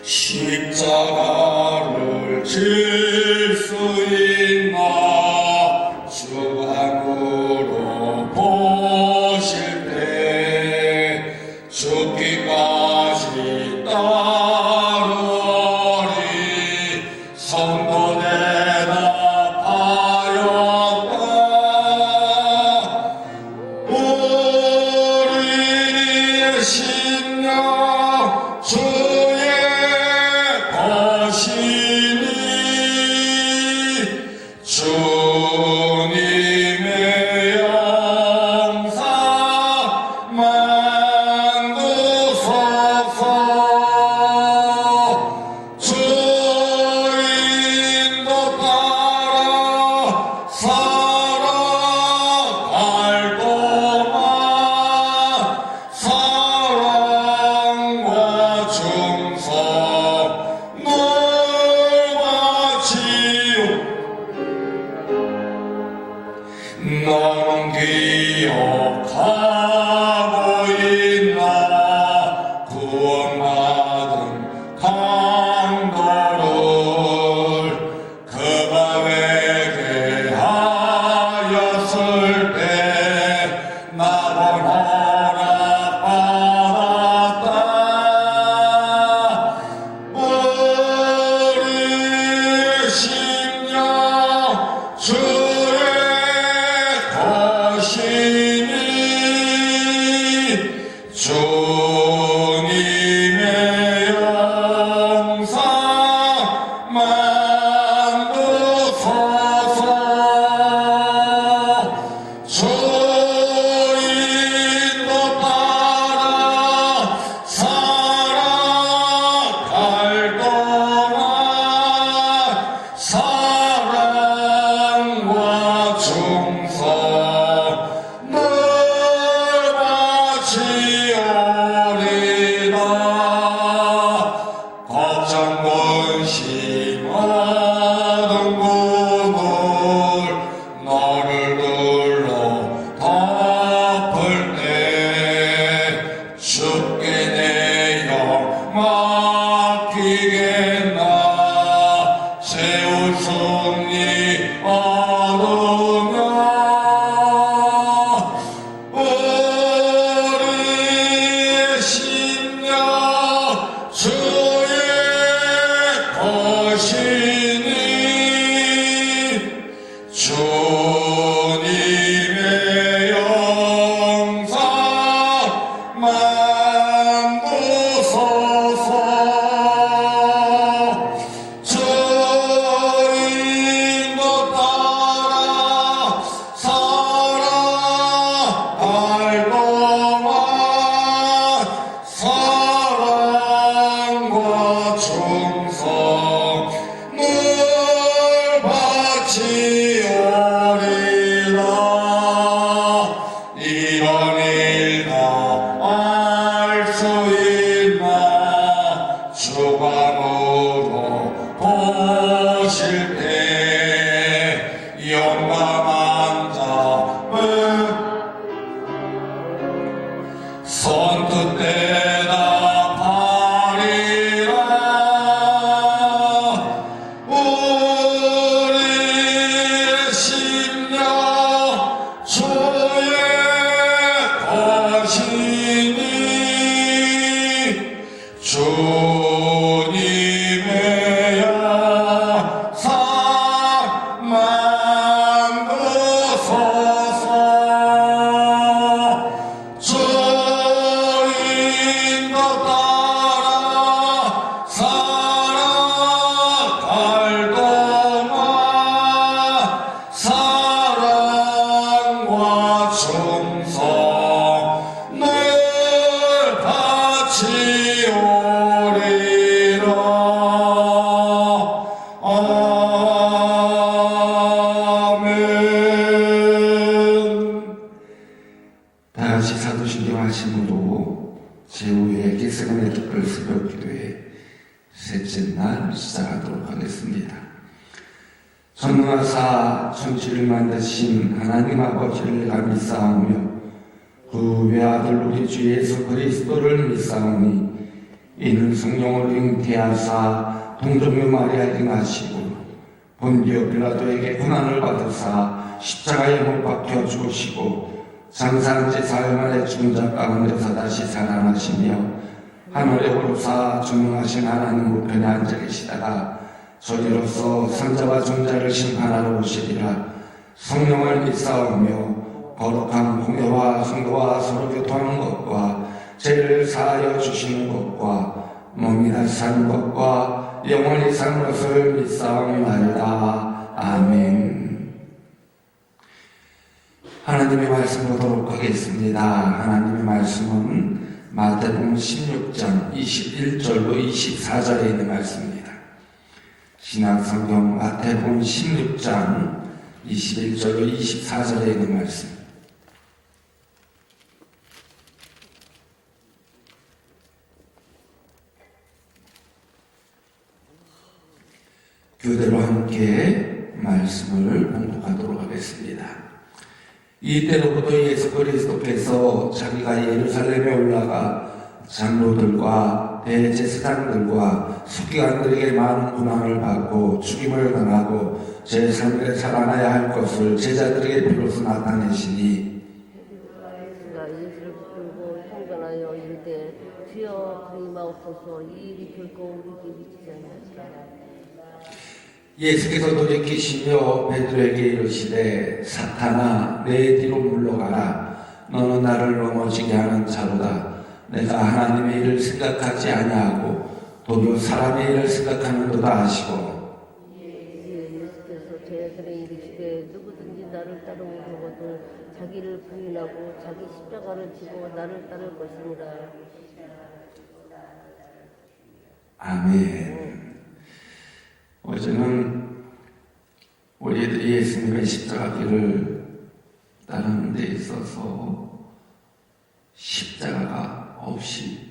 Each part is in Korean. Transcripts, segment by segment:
십자가를 질 수 있나 주안으로 보실 때 죽기까지 따르리 성도 대답하였다. 우리의 심령 주의 것이니 주님의 영상 만드소서. 주 인도 따라 살아갈 동안 사랑과 충성 늘 바치오. 너는 기억하고 있나 구원받은 강도를 그가 회개하였을 때 나본 허락받았다. 우리의 심령 주의 것이니 주님의 영상 만드소서. 주 인도 따라 살아갈 동안 사랑과 충성 늘 바치오리라. 걱정 근심하는 분을 너를 눌러 덮을 때 주께 내 영 맡기겠나. 세울 승리 얻으며 우리의 심령 주의 것이니 주님의 영상 만드소서. 주 인도 따라 살아갈 동안 사랑과 충성 늘 바치오리라. 이런 일 다 알 수 있나 주관으로 보실 때 용감한 자는 선뜻 대답하리라. 우리의 심령 주의 것이니 주님의 영상 만드소서. 주 인도 따라 살아갈 동안 사랑과 충성 늘 바치오리라. 아멘. 다같이 사도신경 하심으로 제5회 겟세마네 특별 새벽 기도회 셋째 날 시작하도록 하겠습니다. 전능하사 천지를 만드신 하나님 아버지를 감사하며 그 외아들 우리 주 예수 그리스도를 믿사오니 이는 성령을 잉태하사 동정녀 마리아에게 나시고 본디오 빌라도에게 고난을 받으사 십자가에 못 박혀 죽으시고 장사한 지 사흘 만에 죽은 자 가운데서 다시 살아나시며 하늘에 오르사 전능하신 하나님 우편에 앉아 계시다가 저리로서 선자와 종자를 심판하러 오시리라. 성령을 믿사오며 거룩한 공회와 성도와 서로 교통하는 것과 죄를 사하여 주시는 것과 몸이 다시 사는 것과 영원히 사는 것을 믿사옵나이다. 아멘. 하나님의 말씀 보도록 하겠습니다. 하나님의 말씀은 마태복음 16장 21절로 24절에 있는 말씀입니다. 신약성경 마태복음 16장 21절로 24절에 있는 말씀. 교대로 함께 말씀을 봉독하도록 하겠습니다. 이때로부터 예수 그리스도께서 자기가 예루살렘에 올라가 장로들과 대제사장들과 서기관들에게 많은 고난을 받고 죽임을 당하고 제3일에 살아나야 할 것을 제자들에게 비로소 나타내시니 예수를 붙들고 형전하여 이르되 주여 그리마옵소서 이 일이 결코 우리에게 미치지 않을까. 예수께서 돌이키시며 베드로에게 이르시되 사탄아 내 뒤로 물러가라. 너는 나를 넘어지게 하는 자로다. 내가 하나님의 일을 생각하지 아니하고 도리어 사람의 일을 생각하는도다 하시고 예수께서 제자들에게 이르시되 누구든지 나를 따르고도 자기를 부인하고 자기 십자가를 지고 나를 따를 것이니라. 아멘. 어제는 우리들이 예수님의 십자가 길을 따르는 데 있어서 십자가가 없이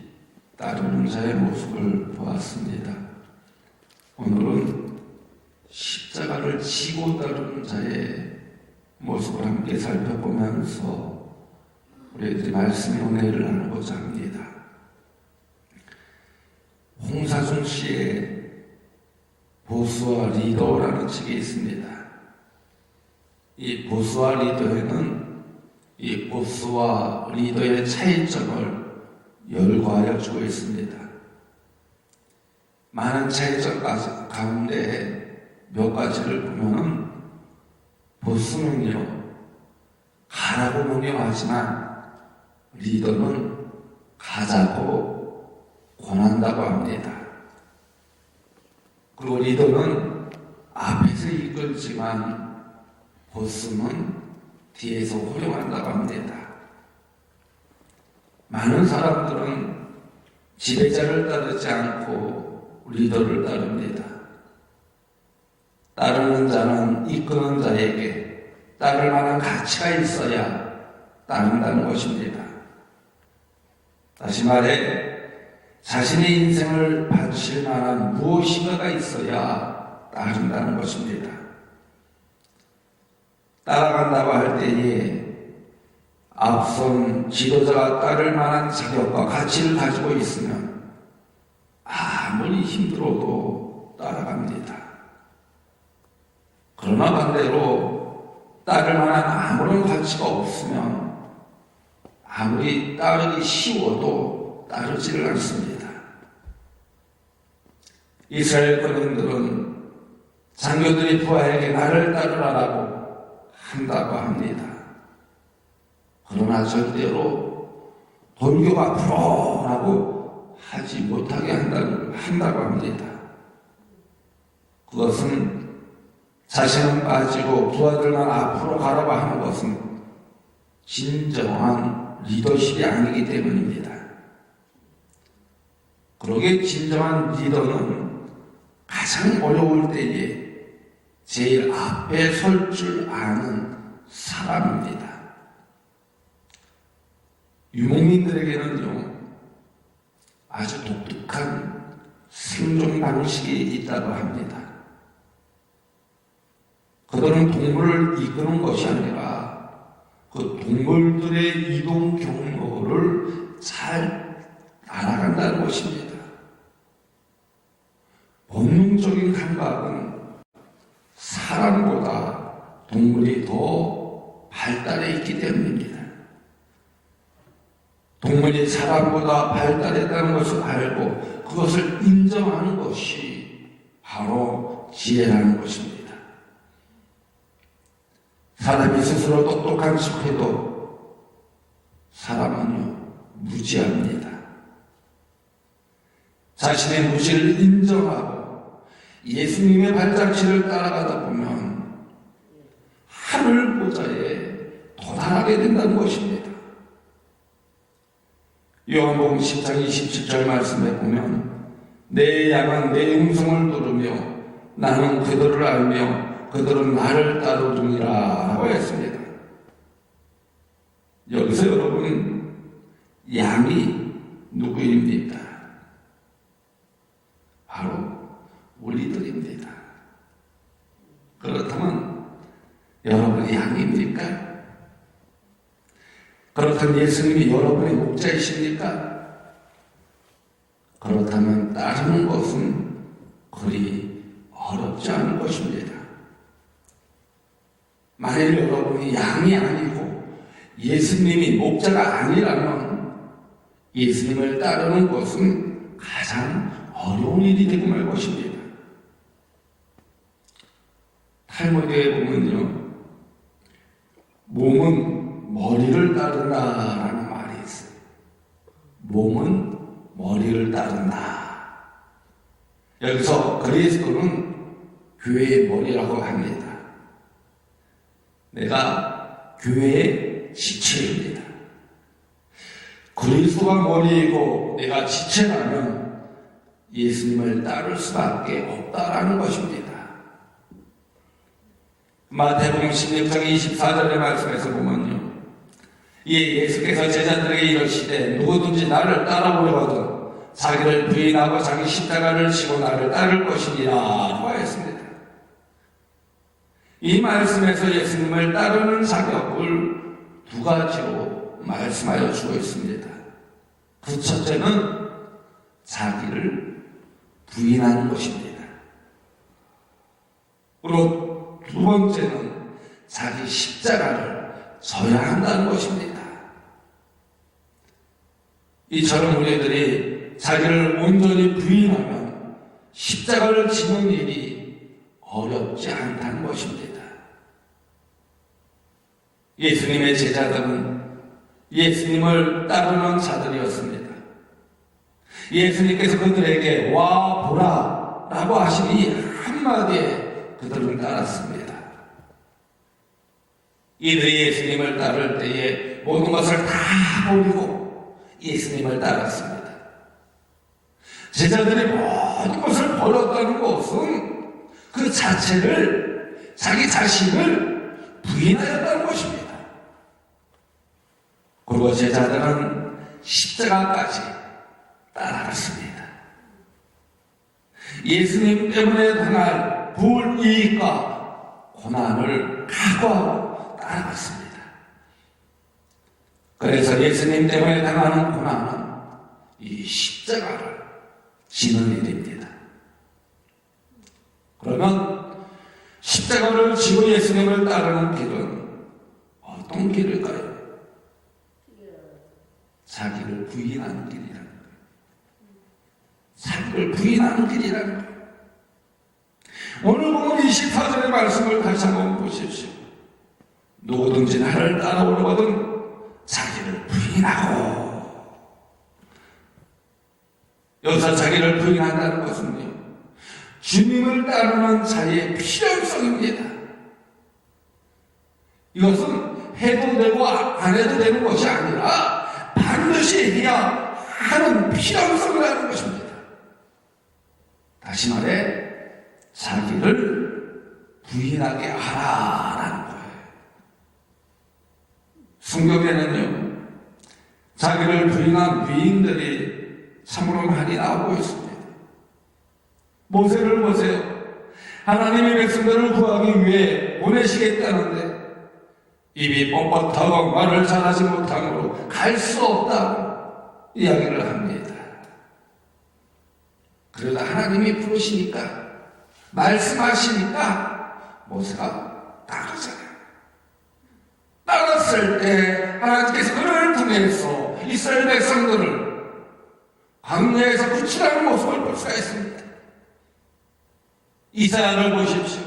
따르는 자의 모습을 보았습니다. 오늘은 십자가를 지고 따르는 자의 모습을 함께 살펴보면서 우리들이 말씀의 은혜를 나누고자 합니다. 홍사중 씨의 보수와 리더라는 책이 있습니다. 이 보수와 리더에는 이 보수와 리더의 차이점을 열거하여 주고 있습니다. 많은 차이점 가운데 몇 가지를 보면은 보수는요 가라고 명령하지만 리더는 가자고 권한다고 합니다. 그리고 리더는 앞에서 이끌지만 보스는 뒤에서 호령한다고 합니다. 많은 사람들은 지배자를 따르지 않고 리더를 따릅니다. 따르는 자는 이끄는 자에게 따를 만한 가치가 있어야 따른다는 것입니다. 다시 말해 자신의 인생을 바칠 만한 무엇인가가 있어야 따른다는 것입니다. 따라간다고 할 때에 앞선 지도자가 따를 만한 자격과 가치를 가지고 있으면 아무리 힘들어도 따라갑니다. 그러나 반대로 따를 만한 아무런 가치가 없으면 아무리 따르기 쉬워도 따르지를 않습니다. 이스라엘 군인들은 장교들이 부하에게 나를 따르라고 한다고 합니다. 그러나 절대로 돌격 앞으로 라고 하지 못하게 한다고 합니다. 그것은 자신은 빠지고 부하들만 앞으로 가라고 하는 것은 진정한 리더십이 아니기 때문입니다. 그러게 진정한 리더는 가장 어려울 때에 제일 앞에 설 줄 아는 사람입니다. 유목민들에게는요 아주 독특한 생존 방식이 있다고 합니다. 그들은 동물을 이끄는 것이 아니라 그 동물들의 이동 경로를 잘 알아간다는 것입니다. 생각은 사람보다 동물이 더 발달해 있기 때문입니다. 동물이 사람보다 발달했다는 것을 알고 그것을 인정하는 것이 바로 지혜라는 것입니다. 사람이 스스로 똑똑한 척해도 사람은요 무지합니다. 자신의 무지를 인정하고 예수님의 발자취를 따라가다 보면 하늘 보좌에 도달하게 된다는 것입니다. 요한복음 10장 27절 말씀에 보면 내 양은 내 음성을 들으며 나는 그들을 알며 그들은 나를 따르느니라 라고 했습니다. 여기서 여러분 양이 누구입니까? 바로 우리들입니다. 그렇다면 여러분이 양입니까? 그렇다면 예수님이 여러분의 목자이십니까? 그렇다면 따르는 것은 그리 어렵지 않은 것입니다. 만일 여러분이 양이 아니고 예수님이 목자가 아니라면 예수님을 따르는 것은 가장 어려운 일이 되고 말 것입니다. 탈무드에 보면요, 몸은 머리를 따른다라는 말이 있어요. 몸은 머리를 따른다. 여기서 그리스도는 교회의 머리라고 합니다. 내가 교회의 지체입니다. 그리스도가 머리이고 내가 지체라면 예수님을 따를 수밖에 없다라는 것입니다. 마태복음 16장 24절의 말씀에서 보면요, 예수께서 제자들에게 이르시되 누구든지 나를 따라오려거든 자기를 부인하고 자기 십자가를 지고 나를 따를 것이니라 라고 하였습니다. 이 말씀에서 예수님을 따르는 자격을 두 가지로 말씀하여 주고 있습니다. 그 첫째는 자기를 부인하는 것입니다. 그리고 두 번째는 자기 십자가를 져야 한다는 것입니다. 이처럼 우리들이 자기를 온전히 부인하면 십자가를 지는 일이 어렵지 않다는 것입니다. 예수님의 제자들은 예수님을 따르는 자들이었습니다. 예수님께서 그들에게 와 보라 라고 하시니 한마디에 그들은 따랐습니다. 이들이 예수님을 따를 때에 모든 것을 다 버리고 예수님을 따랐습니다. 제자들이 모든 것을 버렸다는 것은 그 자체를, 자기 자신을 부인하였다는 것입니다. 그리고 제자들은 십자가까지 따라갔습니다. 예수님 때문에 당할 불이익과 고난을 각오하고 따라갔습니다. 그래서 예수님 때문에 당하는 고난은 이 십자가를 지는 일입니다. 그러면 십자가를 지고 예수님을 따르는 길은 어떤 길일까요? 자기를 부인하는 길이라는 거예요. 자기를 부인하는 길이라는 거예요. 오늘 보면 24절의 말씀을 다시 한번 보십시오. 누구든지 나를 따라오려거든 자기를 부인하고. 여기서 자기를 부인한다는 것은요, 주님을 따르는 자의 필요성입니다. 이것은 해도 되고 안 해도 되는 것이 아니라 반드시 해야 하는 필요성이라는 것입니다. 다시 말해 자기를 부인하게 하라라는 거예요. 성경에는요, 자기를 부인한 위인들이 참으로 많이 나오고 있습니다. 모세를 보세요. 하나님의 백성들을 구하기 위해 보내시겠다는데 입이 뻣뻣하고 말을 잘하지 못하므로 갈 수 없다고 이야기를 합니다. 그러다 하나님이 부르시니까 말씀하시니까 모세가 나가잖아요. 나갔을 때 하나님께서 그를 통해서 이스라엘 백성들을 광야에서 구출하는 모습을 볼 수가 있습니다. 이사야를 보십시오.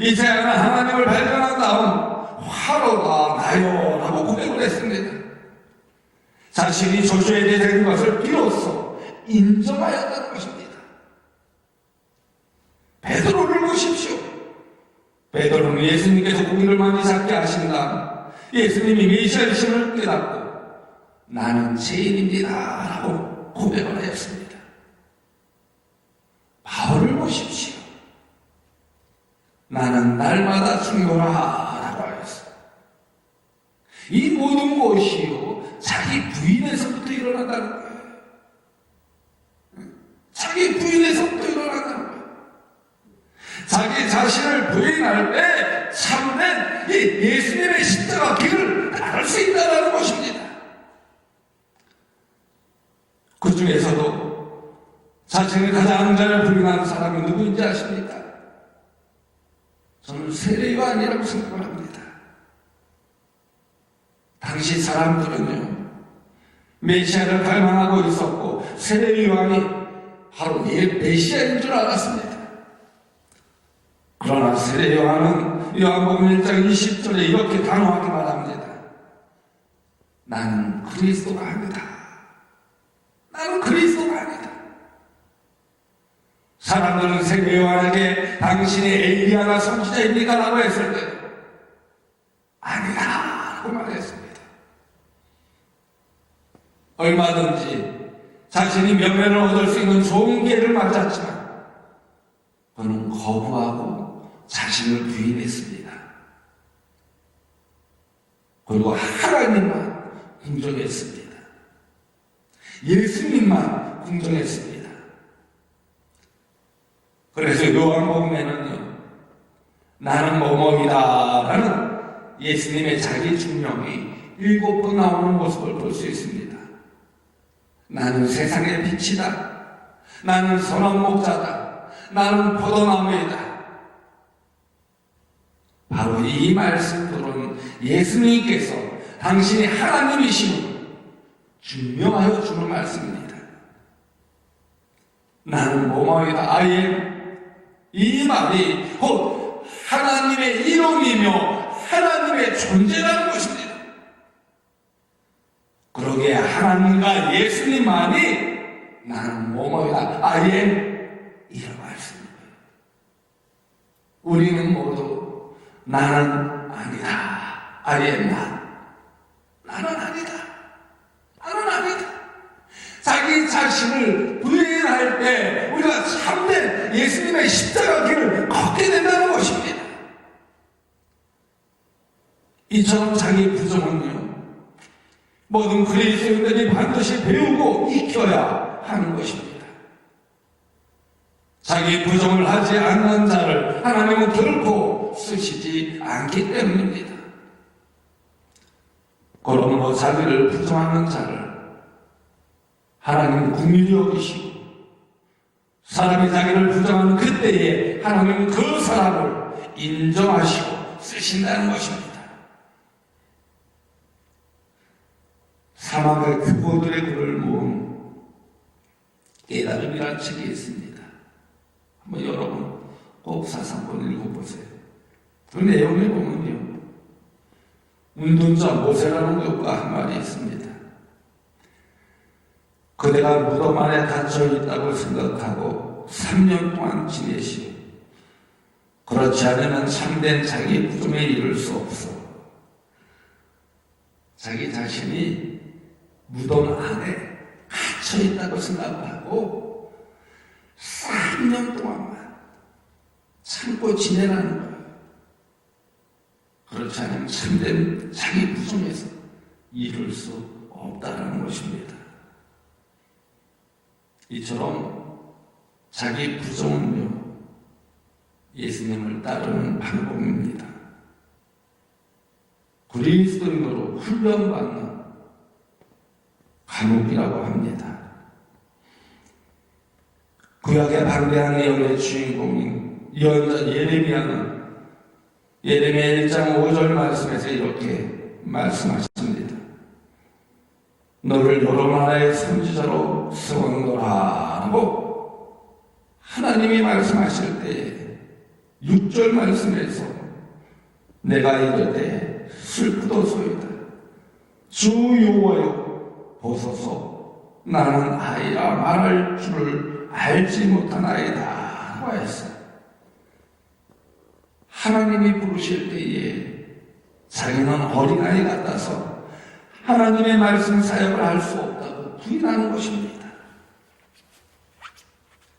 이사야는 하나님을 발견한 다음 화로가 나요 라고 고백을 했습니다. 자신이 조주에게 된 것을 비로소 인정하였다는 것입니다. 베드로를 보십시오. 베드로는 예수님께서 고기를 많이 잡게 하신 다음 예수님이 메시아이심을 깨닫고 나는 죄인입니다 라고 고백을 하였습니다. 바울을 보십시오. 나는 날마다 죽노라 라고 하였어요. 이 모든 것이요 자기 부인에서부터 일어난다는 거예요. 자기 부인에서부터 일어난다는 거예요. 자기 자신을 부인할 때 참된 예수님의 십자가 길을 따를 수 있다는 것입니다. 그 중에서도 자신을 가장 잘 부인하는 사람이 누구인지 아십니까? 저는 세례요한이라고 생각을 합니다. 당시 사람들은요, 메시아를 갈망하고 있었고 세례요한이 바로 메시아인 줄 알았습니다. 그러나 세례요한은 요한복음 1장 20절에 이렇게 단호하게 말합니다. 나는 그리스도가 아니다. 나는 그리스도가 아니다. 사람들은 세례요한에게 당신이 엘리야나 선지자입니까? 라고 했을 때 아니다 라고 말했습니다. 얼마든지 자신이 명예를 얻을 수 있는 좋은 기회를 맞았지만 그는 거부하고 자신을 부인했습니다. 그리고 하나님만 궁정했습니다. 예수님만 궁정했습니다. 그래서 요한복음에는요, 나는 뭐뭐이다 라는 예수님의 자기 증명이 7번 나오는 모습을 볼 수 있습니다. 나는 세상의 빛이다. 나는 선한 목자다. 나는 포도나무이다. 바로 이 말씀들은 예수님께서 당신이 하나님이심을 증명하여 주는 말씀입니다. 나는 뭐뭐이다. I am. 이 말이 곧 하나님의 이름이며 하나님의 존재라는 것입니다. 그러기에 하나님과 예수님만이 나는 뭐뭐이다. I am. 이런 말씀입니다. 우리는 모두 나는 아니다. I am not. 나는 아니다. 나는 아니다. 자기 자신을 부인할 때 우리가 참된 예수님의 십자가 길을 걷게 된다는 것입니다. 이처럼 자기 부정은요, 모든 그리스도인들이 반드시 배우고 익혀야 하는 것입니다. 자기 부정을 하지 않는 자를 하나님은 결코 쓰시지 않기 때문입니다. 그러므로 자기를 부정하는 자를 하나님은 긍휼히 여기시고 사람이 자기를 부정하는 그때에 하나님은 그 사람을 인정하시고 쓰신다는 것입니다. 사막의 규보들의 글을 모은 깨달음이라는 책이 있습니다. 한번 여러분 꼭 사서 한번 읽어보세요. 그 내용에 보면요, 운동자 모세라는 것과 한 말이 있습니다. 그대가 무덤 안에 갇혀 있다고 생각하고 3년 동안 지내시오. 그렇지 않으면 참된 자기 부정에 이를 수 없어. 자기 자신이 무덤 안에 갇혀 있다고 생각하고 3년 동안만 참고 지내라는 거예요. 그렇지 않으면 참된 자기 부정에서 이룰 수 없다는 것입니다. 이처럼 자기 부정은요, 예수님을 따르는 방법입니다. 그리스도인으로 훈련받는 감옥이라고 합니다. 구약의 방대한 내용의 주인공인 예언자 예레미야는 예레미야 1장 5절 말씀에서 이렇게 말씀하십니다. 너를 여러 나라의 선지자로 세웠노라 하고 하나님이 말씀하실 때에 6절 말씀에서 내가 이르되 슬프도소이다 주 여호와여 보소서 나는 아이라 말할 줄을 알지 못하나이다 하고 했어요. 하나님이 부르실 때에 자기는 어린아이 같아서 하나님의 말씀 사역을 할 수 없다고 부인하는 것입니다.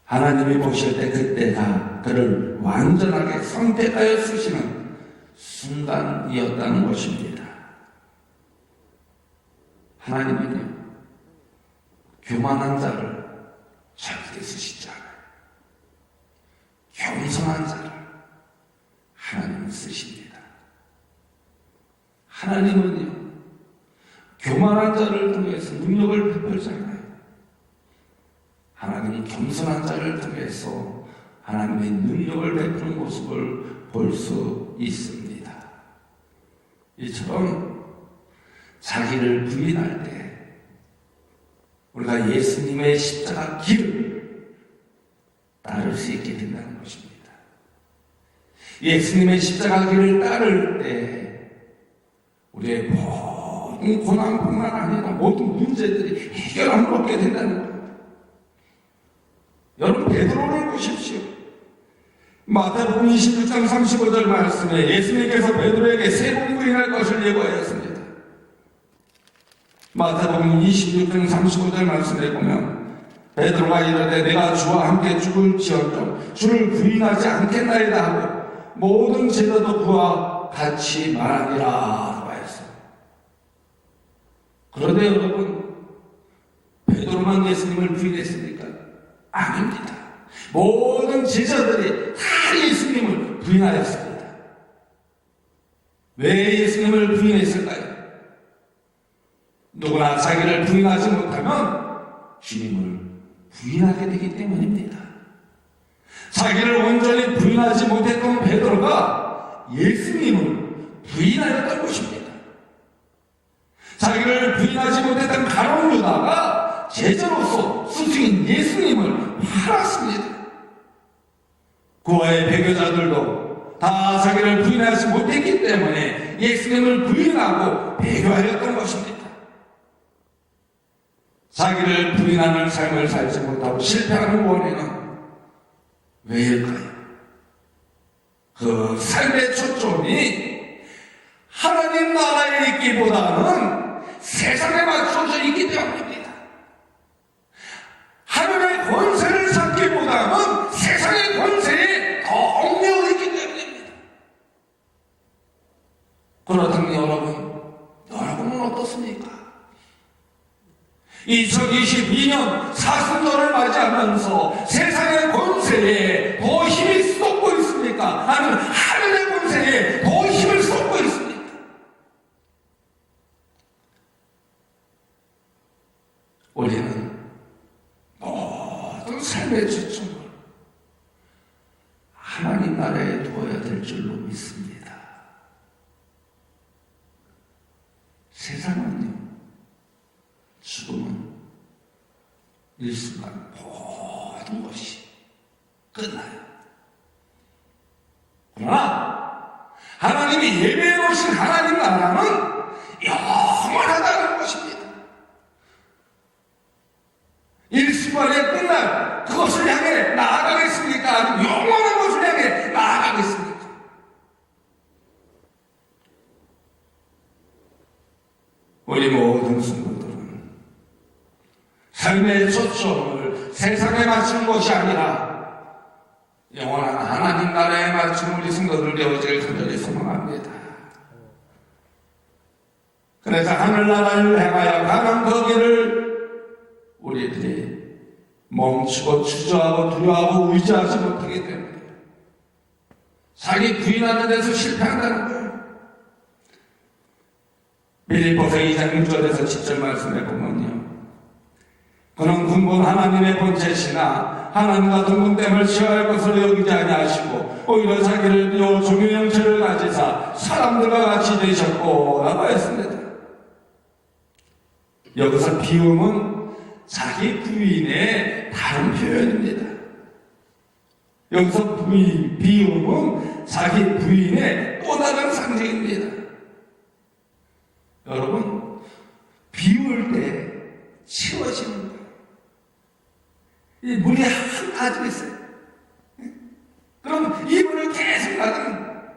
하나님이 보실 때 그때가 그를 완전하게 선택하여 쓰시는 순간이었다는 것입니다. 하나님은요, 교만한 자를 절대 쓰시지 않아요. 겸손한 자를 하나님은 쓰십니다. 하나님은요, 교만한 자를 통해서 능력을 베풀잖아요. 하나님은 겸손한 자를 통해서 하나님의 능력을 베푸는 모습을 볼 수 있습니다. 이처럼 자기를 부인할 때 우리가 예수님의 십자가 길을 따를 수 있게 된다는 것입니다. 예수님의 십자가 길을 따를 때 우리의 모든 고난뿐만 아니라 모든 문제들이 해결함을 얻게 된다는 거예요. 여러분 베드로를 보십시오. 마태복음 26장 35절 말씀에 예수님께서 베드로에게 세 번 부인할 것을 예고하였습니다. 마태복음 26장 35절 말씀에 보면 베드로가 이르되 내가 주와 함께 죽을지언정 주를 부인하지 않겠나이다 하고 모든 제자도 그와 같이 말하니라 하고 했어요. 그런데 여러분 베드로만 예수님을 부인했습니까? 아닙니다. 모든 제자들이 다 예수님을 부인하였습니다. 왜 예수님을 부인했을까요? 누구나 자기를 부인하지 못하면 주님을 부인하게 되기 때문입니다. 자기를 온전히 부인하지 못했던 베드로가 예수님을 부인하였던 것입니다. 자기를 부인하지 못했던 가룟 유다가 제자로서 스승인 예수님을 팔았습니다. 그와의 배교자들도 다 자기를 부인하지 못했기 때문에 예수님을 부인하고 배교하였던 것입니다. 자기를 부인하는 삶을 살지 못하고 실패하는 원인은 왜일까요? 그 삶의 초점이 하나님 나라에 있기보다는 세상에 맞춰져 있기 때문입니다. 하늘의 권세를 찾기보다는 세상의 권세에 더 얽매여 있기 때문입니다. 그렇다면 여러분은 어떻습니까? 2022년 사순절을 맞이하면서 세상의 권세에 더 힘이 쏟고 있습니까? 아니면 하늘의 권세에 더 힘을 쏟고 있습니까? 우리는 모든 삶의 초점을 하나님 나라에 두어야 될 줄로 믿습니다. 세상은요, 죽음은 일순간 모든 것이 끝나요. 그러나 하나님이 예배해 놓으신 하나님 나라는 영원하다는 것입니다. 일순간에 끝날 그것을 향해 나아가겠습니까? 아니면 영원한 것을 향해 나아가겠습니까? 우리 모든 성도들은 삶의 초점을 세상에 맞춘 것이 아니라 영원한 하나님 나라에 맞춘 우리 성도들 되어질 간절히 소망합니다. 그래서 하늘나라를 향하여 가는 그 길을 우리들이 멈추고 주저하고 두려워하고 의지하지 못하기 때문에 자기 부인하는 데서 실패한다는 거예요. 빌립보서 2장 6절에서 7절 말씀해 보면요, 그는 근본 하나님의 본체시나 하나님과 동등됨을 취할 것을 여기지 아니하시고 오히려 자기를 비워 종의 형체를 가지사 사람들과 같이 되셨고 라고 했습니다. 여기서 비움은 자기 부인의 다른 표현입니다. 여기서 비움은 자기 부인의 또 다른 상징입니다. 여러분, 비울 때 치워지는 거예요. 이 물이 한가득 있어요. 그럼 이 물을 계속 놔두면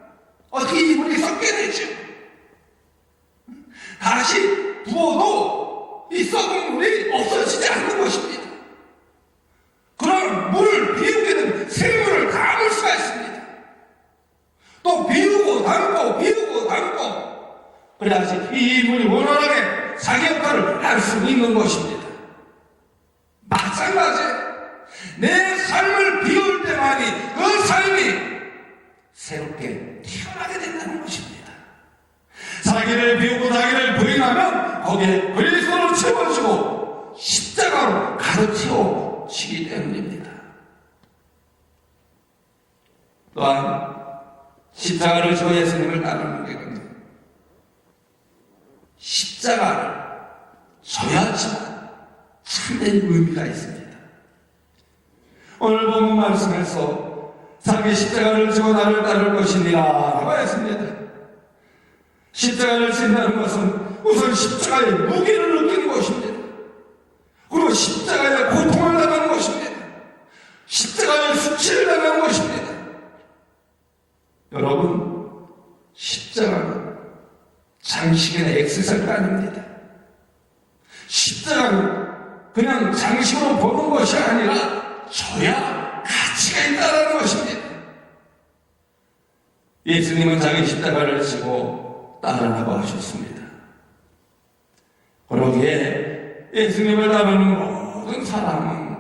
어떻게 이 물이 썩게 되죠? 다시 부어도 이 썩은 물이 없어지지 않는 것입니다. 그럼 물을 비우게 되면 새 물을 담을 수가 있습니다. 또 비우고 담고 비우고 담고 그래야지 이 물이 원활하게 자기 역할을 할 수 있는 것입니다. 마찬가지예요. 내 삶을 비울 때만이 그 삶이 새롭게 태어나게 된다는 것입니다. 자기를 비우고 자기를 부인하면 거기에 그리스도를 채워주고 십자가로 가득 채워지기 때문입니다. 또한 십자가를 지고 예수님을 따르는 게 십자가를 져야지만 참된 의미가 있습니다. 오늘 본문 말씀에서 자기 십자가를 지고 나를 따를 것이니라 라고 했습니다. 십자가를 진다는 것은 우선 십자가의 무게를 느끼는 것입니다. 그리고 십자가의 고통을 당하는 것입니다. 십자가의 수치를 당하는 것입니다. 여러분, 십자가는 장식의 액세서리가 아닙니다. 십자가는 그냥 장식으로 보는 것이 아니라 줘야 가치가 있다는 것입니다. 예수님은 자기 십자가를 지고 따르라고 하셨습니다. 그러기에 예수님을 따르는 모든 사람은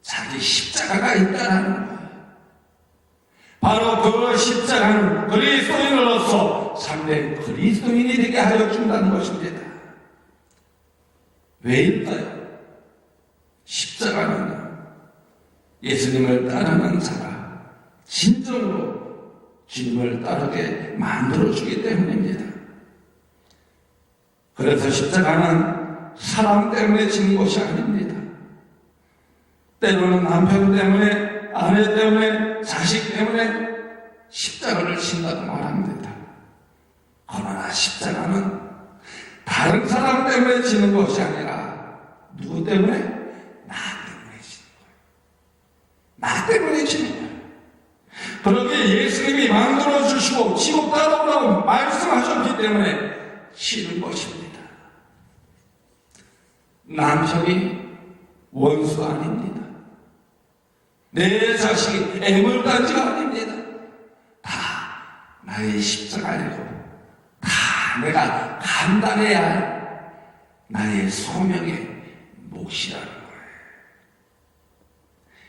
자기 십자가가 있다는 거예요. 바로 그 십자가는 그리스도인으로서 참된 그리스도인이 되게 하여 준다는 것입니다. 왜일까요? 십자가는 예수님을 따르는 자가 진정으로 주님을 따르게 만들어주기 때문입니다. 그래서 십자가는 사람 때문에 지는 것이 아닙니다. 때로는 남편 때문에, 아내 때문에, 자식 때문에 십자가를 친다고 말합니다. 그러나 십자가는 다른 사람 때문에 지는 것이 아니라 누구 때문에? 나 때문에 지는 거예요. 나 때문에 지는 거예요. 그러기에 예수님이 만들어주시고 지고 따라오라고 말씀하셨기 때문에 치는 것입니다. 남편이 원수 아닙니다. 내 자식이 애물단지가 아닙니다. 다 나의 십자가이고 다 내가 감당해야 할 나의 소명의 몫이라는 거예요.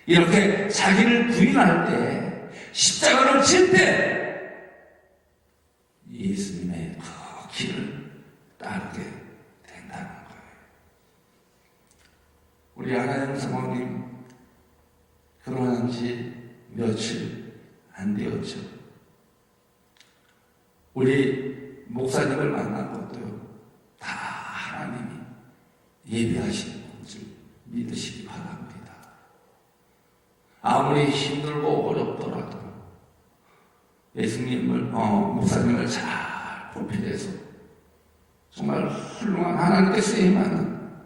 이렇게 자기를 부인할 때 십자가를 질 때 예수님의 그 길을 따르게 된다는 거예요. 우리 하나님 사모님 결혼한 지 며칠 안 되었죠. 우리 목사님을 만난 것도요, 다 하나님이 예비하신 줄 믿으시기 바랍니다. 아무리 힘들고 어렵더라도 예수님을, 목사님을 잘 보필해서 정말 훌륭한 하나님께 쓰임하는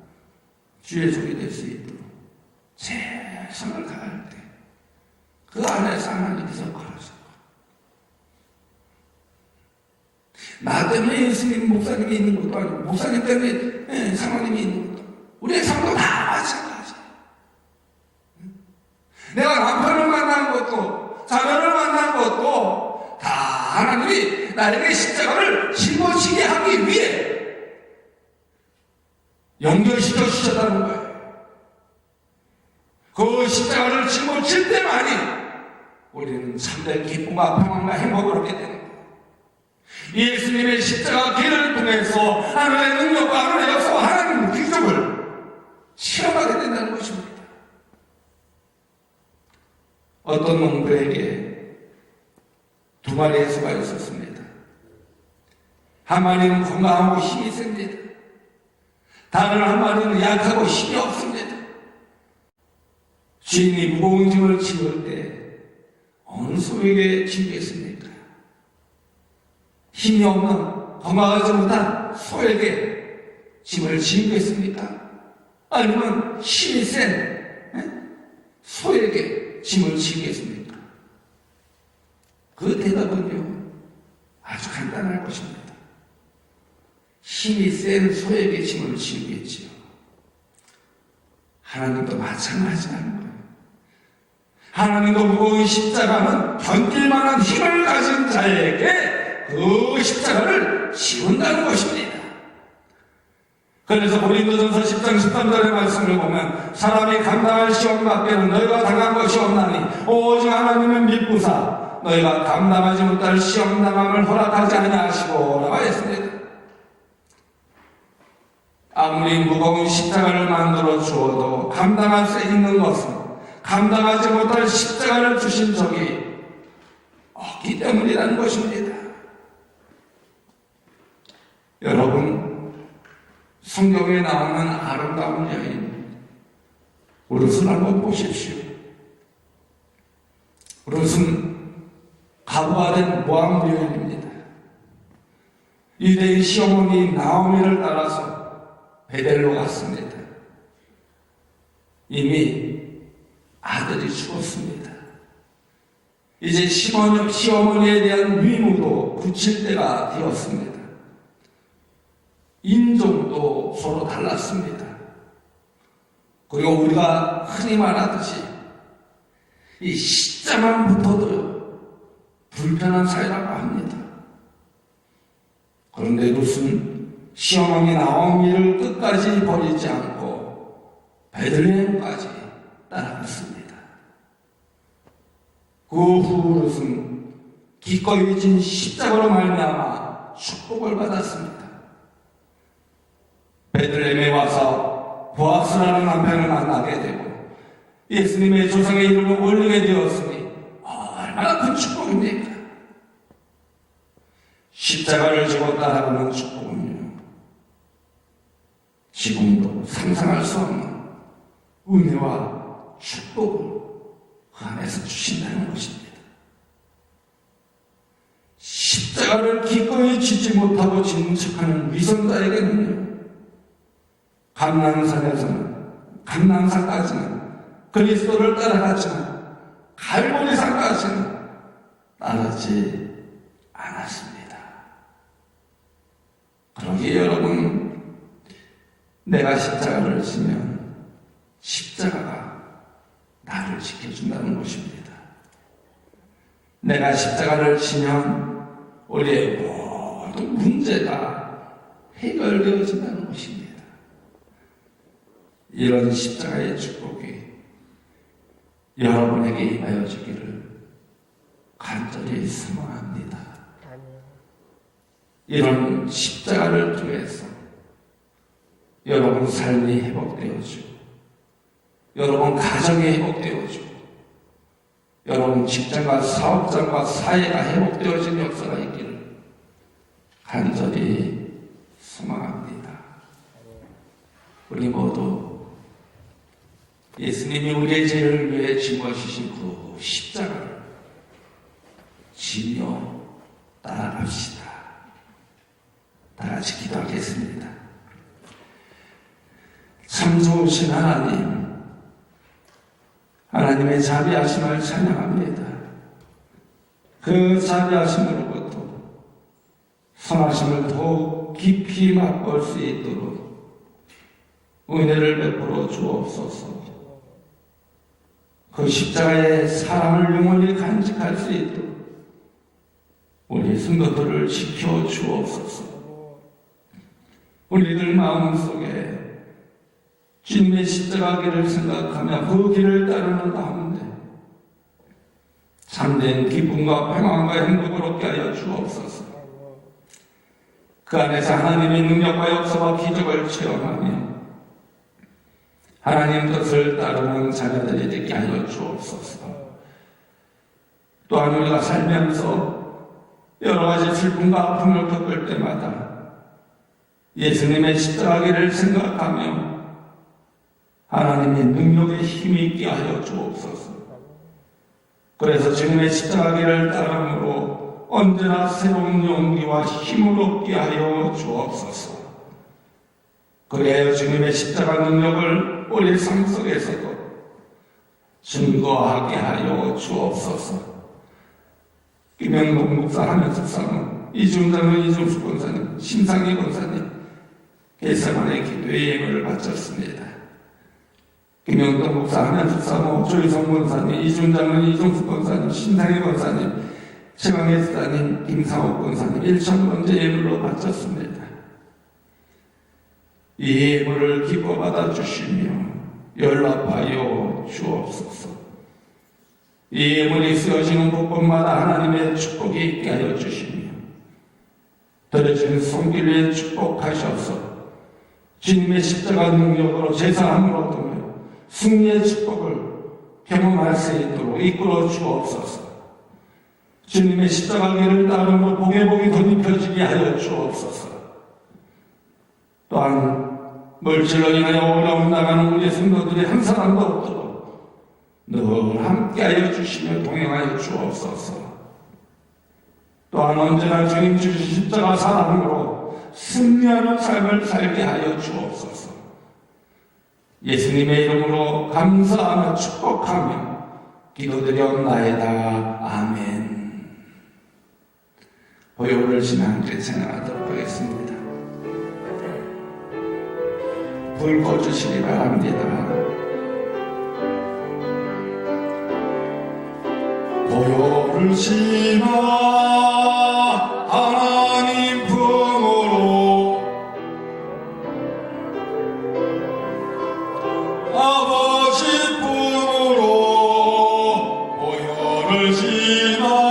주의 종이 될 수 있도록 최선을 다할 때 그 안에서 하나님께서 걸어서 나 때문에 예수님 목사님이 있는 것도 아니고 목사님 때문에 사모님이 있는 것도 우리의 삶도 다 마찬가지예요. 내가 남편을 만난 것도 자녀를 만난 것도 다 하나님이 나에게 십자가를 짊어지게 하기 위해 연결시켜 주셨다는 거예요. 그 십자가를 짊어질 때만이 우리는 참된 기쁨과 평안과 행복을 얻게 되는 거예요. 예수님의 십자가 길을 통해서 하나님의 능력과 하나님의 역사와 하나님의 기적을 체험하게 된다는 것입니다. 어떤 농부에게 두 마리의 소가 있었습니다. 한 마리는 건강하고 힘이 셉니다. 다른 한 마리는 약하고 힘이 없습니다. 주인이 무거운 짐을 지울 때 어느 소에게 지우겠습니까? 힘이 없는 건강하지 못한 소에게 짐을 지우겠습니까? 아니면 힘이 센 소에게 짐을 지우겠습니까? 그 대답은요, 아주 간단할 것입니다. 힘이 센 소에게 짐을 지우겠지요. 하나님도 마찬가지라는 거예요. 하나님도 무거운 십자가는 견딜 만한 힘을 가진 자에게 그 십자가를 지운다는 것입니다. 그래서 고린도전서 10장 13절의 말씀을 보면 사람이 감당할 시험 밖에는 너희가 당한 것이 없나니 오직 하나님은 믿부사 너희가 감당하지 못할 시험 당함을 허락하지 아니하시고 라고 했습니다. 아무리 무거운 십자가를 만들어 주어도 감당할 수 있는 것은 감당하지 못할 십자가를 주신 적이 없기 때문이라는 것입니다. 여러분, 성경에 나오는 아름다운 여인 룻을 한번 보십시오. 룻은 가부가 된 모압 여인입니다. 유대인 시어머니 나오미를 따라서 베델로 갔습니다. 이미 아들이 죽었습니다. 이제 시어머니에 대한 위무도 굳힐 때가 되었습니다. 인종도 서로 달랐습니다. 그리고 우리가 흔히 말하듯이 이 시자만 붙어도 불편한 사이라고 합니다. 그런데 룻은 시어머니 나오미를 끝까지 버리지 않고 베들레헴까지 따라갔습니다. 그 후 룻은 기꺼이 진 십자가로 말미암아 축복을 받았습니다. 베들레헴에 와서 보아스라는 남편을 만나게 되고 예수님의 조상의 이름을 올리게 되었으니 얼마나 큰 축복입니까? 십자가를 지고 따라가는 축복은요, 지금도 상상할 수 없는 은혜와 축복을 그 안에서 주신다는 것입니다. 십자가를 기꺼이 지지 못하고 지는 척하는 위선자에게는요, 감난산까지는 그리스도를 따라갔지만 갈보리산까지는 따르지 않았습니다. 그러기에 여러분, 내가 십자가를 지면 십자가가 나를 지켜준다는 것입니다. 내가 십자가를 지면 우리의 모든 문제가 해결되어진다는 것입니다. 이런 십자가의 축복이 여러분에게 임하여 주기를 간절히 소망합니다. 이런 십자가를 통해서 여러분 삶이 회복되어지고, 여러분 가정이 회복되어지고, 여러분 직장과 사업장과 사회가 회복되어진 역사가 있기를 간절히 소망합니다. 우리 모두 예수님이 우리의 죄를 위해 짊어지신 그 십자가를 지며 따라갑시다. 다 같이 기도하겠습니다. 참 좋으신 하나님의 자비하심을 찬양합니다. 그 자비하심으로부터 선하심을 더욱 깊이 맛볼 수 있도록 은혜를 베풀어 주옵소서. 그 십자가의 사랑을 영원히 간직할 수 있도록 우리 성도들을 지켜 주옵소서. 우리들 마음속에 주님의 십자가 길을 생각하며 그 길을 따르는 가운데 참된 기쁨과 평안과 행복을 얻게 하여 주옵소서. 그 안에서 하나님의 능력과 역사와 기적을 체험하며 하나님 뜻을 따르는 자녀들이 되게 하여 주옵소서. 또한 우리가 살면서 여러 가지 슬픔과 아픔을 겪을 때마다 예수님의 십자가기를 생각하며 하나님의 능력에 힘이 있게 하여 주옵소서. 그래서 주님의 십자가기를 따름으로 언제나 새로운 용기와 힘을 얻게 하여 주옵소서. 그래야 주님의 십자가 능력을 우리 삶 속에서도 증거하게 하여 주옵소서. 김영동 목사 한현숙사는 이중장은 이중숙 권사님, 심상희 권사님 개세만의 기도의 예물을 바쳤습니다. 김영동 목사 한현숙사모, 조희성 권사님, 이중장은 이중숙 권사님, 심상희 권사님, 최강혜 스타님, 김상옥 권사님 1,000번째 예물로 바쳤습니다. 이 예물을 기뻐 받아주시며 연락하여 주옵소서. 이 예물이 쓰여지는 곳곳마다 하나님의 축복이 있게 하여 주시며 드려진 손길에 축복하셔서 주님의 십자가 능력으로 제사함을 얻으며 승리의 축복을 경험할 수 있도록 이끌어 주옵소서. 주님의 십자가 길을 따르며 복의 복이 덧입혀지게 하여 주옵소서. 또한 물질로 인하여 어려움 나가는 우리 성도들이 한 사람도 없도록 늘 함께하여 주시며 동행하여 주옵소서. 또한 언제나 주님 주신 십자가 사랑으로 승리하는 삶을 살게 하여 주옵소서. 예수님의 이름으로 감사하며 축복하며 기도드렸나이다. 아멘. 보혈을 신앙께 생각하도록 하겠습니다. 불 꺼주시기 바랍니다. 보혈을 신어 하나님 품으로 아버지 품으로 보혈을 신어